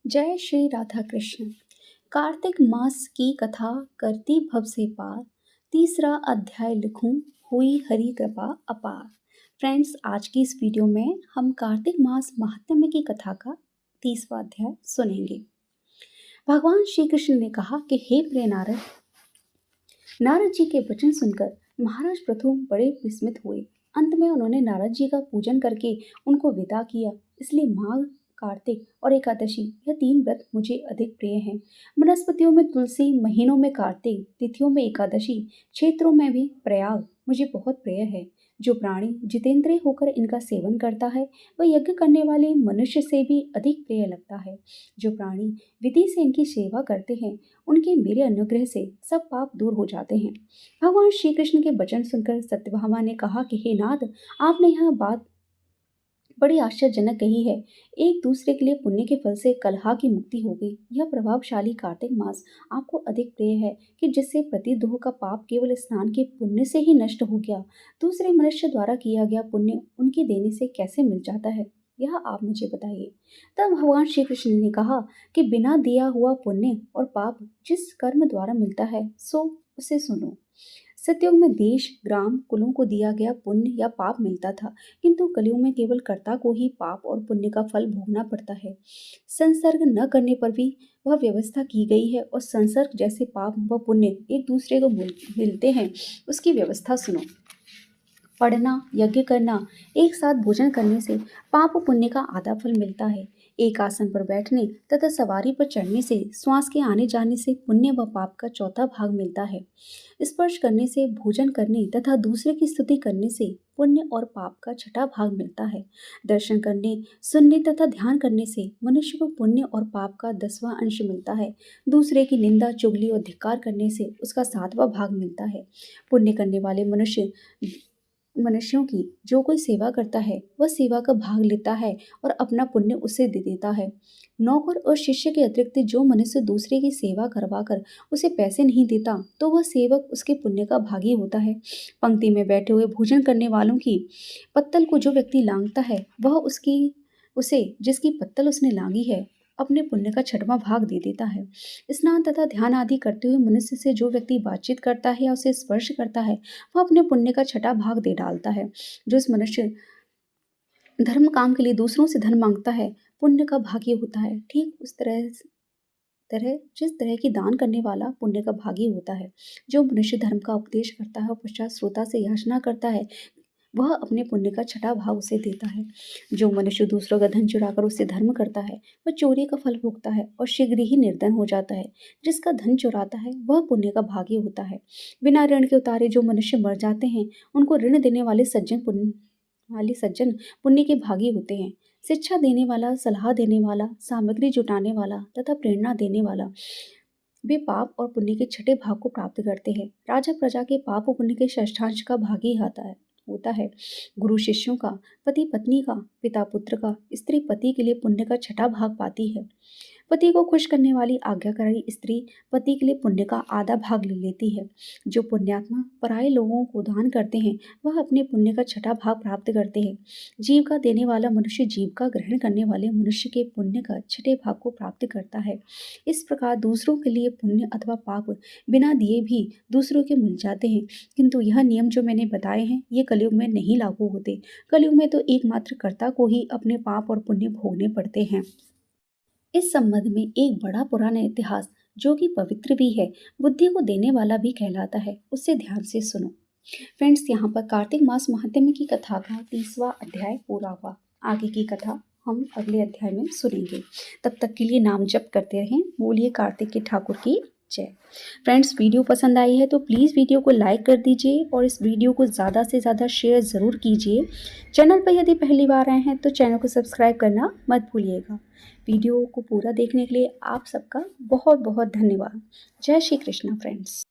जय श्री राधा कृष्ण। कार्तिक मास की कथा करती भव से पार, तीसरा अध्याय लिखूं, हुई हरि कृपा अपार। फ्रेंड्स, आज की इस वीडियो में हम कार्तिक मास महात्म्य की कथा का 30वां अध्याय सुनेंगे। भगवान श्री कृष्ण ने कहा कि हे प्रिय नारद, नारद जी के वचन सुनकर महाराज प्रथु बड़े विस्मित हुए। अंत में उन्होंने नारद जी का पूजन करके उनको विदा किया। इसलिए माघ, कार्तिक और एकादशी, यह 3 व्रत मुझे अधिक प्रिय हैं। वनस्पतियों में तुलसी, महीनों में कार्तिक, तिथियों में एकादशी, क्षेत्रों में भी प्रयाग मुझे बहुत प्रिय है। जो प्राणी जितेंद्रिय होकर इनका सेवन करता है वह यज्ञ करने वाले मनुष्य से भी अधिक प्रिय लगता है। जो प्राणी विधि से इनकी सेवा करते हैं उनके मेरे अनुग्रह से सब पाप दूर हो जाते हैं। भगवान श्री कृष्ण के वचन सुनकर सत्यभामा ने कहा कि हे नाथ, आपने यह बात बड़ी आश्चर्यजनक कही है। एक दूसरे के लिए पुण्य के फल से कलह की मुक्ति होगी। यह प्रभावशाली कार्तिक मास आपको अधिक प्रिय है कि जिससे प्रतिद्रोह का पाप केवल स्नान के पुण्य से ही नष्ट हो गया। दूसरे मनुष्य द्वारा किया गया पुण्य उनके देने से कैसे मिल जाता है, यह आप मुझे बताइए। तब भगवान श्री कृष्ण ने कहा कि बिना दिया हुआ पुण्य और पाप जिस कर्म द्वारा मिलता है सो उसे सुनो। सतयुग में देश, ग्राम, कुलों को दिया गया पुण्य या पाप मिलता था, किंतु कलयुग में केवल कर्ता को ही पाप और पुण्य का फल भोगना पड़ता है। संसर्ग न करने पर भी वह व्यवस्था की गई है और संसर्ग जैसे पाप व पुण्य एक दूसरे को मिलते हैं, उसकी व्यवस्था सुनो। पढ़ना, यज्ञ करना, एक साथ भोजन करने से पाप पुण्य का आधा फल मिलता है। एक आसन पर बैठने तथा सवारी पर चढ़ने से, श्वास के आने जाने से पुण्य व पाप का चौथा भाग मिलता है। स्पर्श करने से, भोजन करने तथा दूसरे की स्तुति करने से पुण्य और पाप का छठा भाग मिलता है। दर्शन करने, सुनने तथा ध्यान करने से मनुष्य को पुण्य और पाप का 10वां अंश मिलता है। दूसरे की निंदा, चुगली और धिक्कार करने से उसका 7वां भाग मिलता है। पुण्य करने वाले मनुष्यों की जो कोई सेवा करता है वह सेवा का भाग लेता है और अपना पुण्य उसे दे देता है। नौकर और शिष्य के अतिरिक्त जो मनुष्य दूसरे की सेवा करवाकर उसे पैसे नहीं देता तो वह सेवक उसके पुण्य का भागी होता है। पंक्ति में बैठे हुए भोजन करने वालों की पत्तल को जो व्यक्ति लांघता है वह उसे जिसकी पत्तल उसने लांघी है अपने पुण्य का 6वां भाग दे देता है। स्नान तथा ध्यान आदि करते हुए मनुष्य से जो व्यक्ति बातचीत करता है या उसे स्पर्श करता है वह अपने पुण्य का 6वां भाग दे डालता है। जो इस मनुष्य धर्म काम के लिए दूसरों से धन मांगता है पुण्य का भागी होता है। ठीक उस तरह जिस तरह की दान करने वाला पुण्य का भागी होता है। जो मनुष्य धर्म का उपदेश करता है और पश्चात श्रोता से याचना करता है वह अपने पुण्य का 6वां भाग उसे देता है। जो मनुष्य दूसरों का धन चुराकर उससे धर्म करता है वह चोरी का फल भोगता है और शीघ्र ही निर्धन हो जाता है। जिसका धन चुराता है वह पुण्य का भागी होता है। बिना ऋण के उतारे जो मनुष्य मर जाते हैं उनको ऋण देने वाले सज्जन पुण्य के भागी होते हैं। शिक्षा देने वाला, सलाह देने वाला, सामग्री जुटाने वाला तथा प्रेरणा देने वाला वे पाप और पुण्य के 6ठे भाग को प्राप्त करते हैं। राजा प्रजा के पाप और पुण्य के षष्ठांश का भागी होता है। गुरु शिष्यों का, पति पत्नी का, पिता पुत्र का, स्त्री पति के लिए पुण्य का 6ठा भाग पाती है। पति को खुश करने वाली आज्ञाकारी स्त्री पति के लिए पुण्य का आधा भाग ले लेती है। जो पुण्यात्मा पराये लोगों को दान करते हैं वह अपने पुण्य का 6ठा भाग प्राप्त करते हैं। जीविका देने वाला मनुष्य जीविका ग्रहण करने वाले मनुष्य के पुण्य का 6ठे भाग को प्राप्त करता है। इस प्रकार दूसरों के लिए पुण्य अथवा पाप बिना दिए भी दूसरों के मिल जाते हैं, किंतु यह नियम जो मैंने बताए हैं ये कलयुग में नहीं लागू होते। कलयुग में तो एकमात्र कर्ता को ही अपने पाप और पुण्य भोगने पड़ते हैं। इस संबंध में एक बड़ा पुराना इतिहास जो कि पवित्र भी है, बुद्धि को देने वाला भी कहलाता है, उससे ध्यान से सुनो। फ्रेंड्स, यहाँ पर कार्तिक मास महात्म्य की कथा का 30वां अध्याय पूरा हुआ। आगे की कथा हम अगले अध्याय में सुनेंगे। तब तक के लिए नाम जप करते रहें। बोलिए कार्तिक के ठाकुर की जय। फ्रेंड्स, वीडियो पसंद आई है तो प्लीज़ वीडियो को लाइक कर दीजिए और इस वीडियो को ज़्यादा से ज़्यादा शेयर ज़रूर कीजिए। चैनल पर यदि पहली बार आए हैं तो चैनल को सब्सक्राइब करना मत भूलिएगा। वीडियो को पूरा देखने के लिए आप सबका बहुत बहुत धन्यवाद। जय श्री कृष्णा फ्रेंड्स।